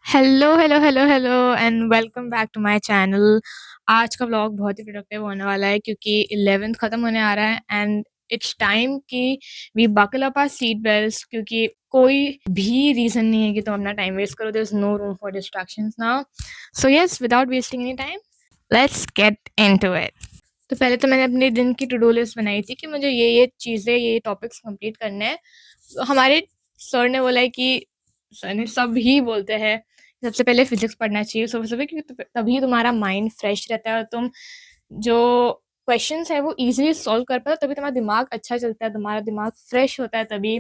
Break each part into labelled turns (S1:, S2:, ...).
S1: Hello, hello, hello, hello and welcome back to my channel. आज का vlog बहुत ही productive होने वाला है क्योंकि 11th खत्म होने आ रहा है एंड इट्स टाइम कि we buckle up our seat belts क्योंकि कोई भी रीज़न नहीं है कि तुम अपना टाइम वेस्ट करो। There is no room for distractions now. So yes, without wasting any time, let's get into it. तो पहले तो मैंने अपने दिन की टू डू लिस्ट बनाई थी कि मुझे ये चीज़ें, ये टॉपिक्स कंप्लीट करने हैं। तो हमारे सर ने बोला है कि सर ने सब ही बोलते हैं सबसे पहले फिजिक्स पढ़ना चाहिए सुबह-सुबह क्योंकि तभी तुम्हारा माइंड फ्रेश रहता है और तुम जो क्वेश्चंस है वो ईज़िली सॉल्व कर पाते हो, तभी तुम्हारा दिमाग अच्छा चलता है, तुम्हारा दिमाग फ्रेश होता है तभी।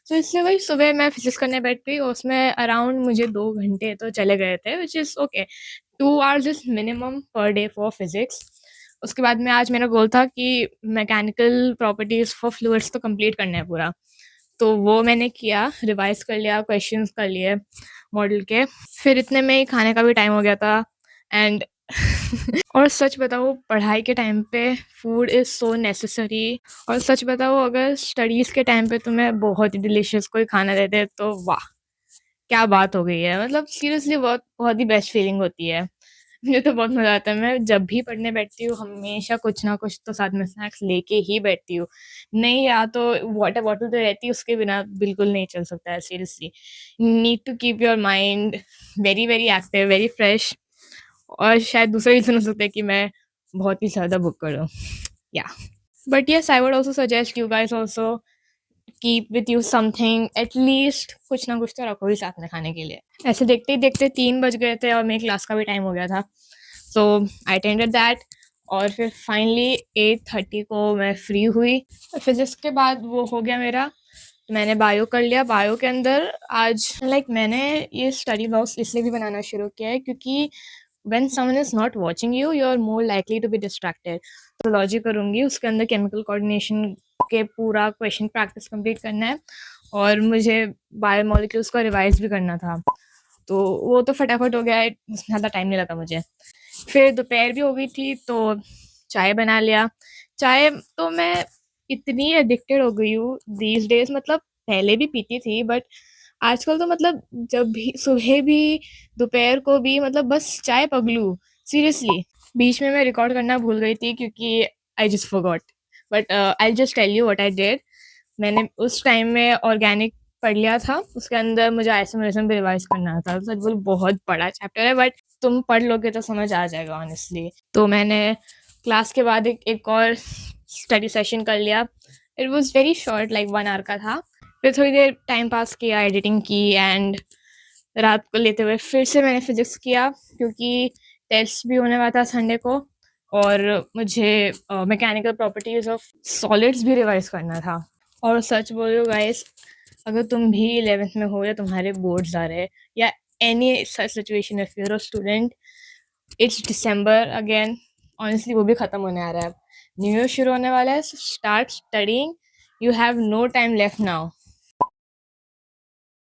S1: तो इसलिए वही सुबह मैं फिजिक्स करने बैठ गई और उसमें अराउंड मुझे 2 घंटे तो चले गए थे which is okay. 2 hours is minimum per day for physics. उसके बाद में आज मेरा गोल था कि मैकेनिकल प्रॉपर्टीज़ फॉर फ्लूइड्स तो कंप्लीट करना है पूरा। तो वो मैंने किया, रिवाइज़ कर लिया, क्वेश्चंस कर लिए मॉडल के। फिर इतने में ही खाने का भी टाइम हो गया था एंड और सच बताऊँ पढ़ाई के टाइम पे फूड इज़ सो नेसेसरी। और सच बताऊँ अगर स्टडीज़ के टाइम पे तुम्हें बहुत ही डिलीशियस कोई खाना दे दे तो वाह! क्या बात हो गई है। मतलब सीरियसली बहुत बहुत ही बेस्ट फीलिंग होती है। मुझे तो बहुत मज़ा आता है। मैं जब भी पढ़ने बैठती हूँ हमेशा कुछ ना कुछ तो साथ में स्नैक्स लेके ही बैठती हूँ। नहीं या तो वाटर बॉटल तो रहती है, उसके बिना बिल्कुल नहीं चल सकता है seriously. Need to keep your mind very, very active, very fresh. और शायद दूसरा रीज़न हो सकता है कि मैं बहुत ही ज़्यादा भुक्कड़ हूँ। या but yes, I would also suggest you guys also keep with you something, at least कुछ ना कुछ तो रखो ही साथ में खाने के लिए। ऐसे देखते ही देखते 3 बज गए थे और मेरी क्लास का भी टाइम हो गया था। सो आई अटेंडेड दैट और फिर फाइनली 8:30 को मैं फ्री हुई। फिजिक्स के बाद वो हो गया मेरा, मैंने बायो कर लिया। बायो के अंदर आज मैंने ये स्टडी ब्लॉग्स इसलिए भी बनाना शुरू किया है क्योंकि when someone is not watching you, you are more likely to be distracted. तो लॉजिक करूँगी, उसके अंदर केमिकल कोऑर्डिनेशन के पूरा क्वेश्चन प्रैक्टिस कंप्लीट करना है और मुझे बायोमोलिक्यूल्स का रिवाइज़ भी करना था। तो वो तो फटाफट हो गया है, उसमें ज़्यादा टाइम नहीं लगा मुझे। फिर दोपहर भी हो गई थी तो चाय बना लिया। चाय तो मैं इतनी एडिक्टेड हो गई हूँ दीज़ डेज़, मतलब पहले भी पीती थी बट आजकल तो मतलब जब भी सुबह भी दोपहर को भी मतलब बस चाय पगलू सीरियसली। बीच में मैं रिकॉर्ड करना भूल गई थी क्योंकि I just forgot. But I just tell you what I did. मैंने उस टाइम में ऑर्गेनिक पढ़ लिया था, उसके अंदर मुझे आइसोमेरिज्म भी रिवाइज करना था। सच बोल बहुत बड़ा चैप्टर है बट तुम पढ़ लोगे तो समझ आ जाएगा ऑनेस्टली। तो मैंने क्लास के बाद एक और स्टडी सेशन कर लिया। It was very short, like 1 hour का था। फिर थोड़ी देर टाइम पास किया, एडिटिंग की एंड रात को लेते हुए फिर से मैंने फिजिक्स किया क्योंकि टेस्ट भी होने वाला था संडे को और मुझे मैकेनिकल प्रॉपर्टीज ऑफ सॉलिड्स भी रिवाइज करना था। और सच बोल रही हूँ गाइस, अगर तुम भी 11th में हो या तुम्हारे बोर्ड्स आ रहे हैं या any such situation, if you are a student, it's December again, honestly वो भी ख़त्म होने आ रहा है। अब न्यू ईयर शुरू होने वाला है, so start studying. You have no time left now.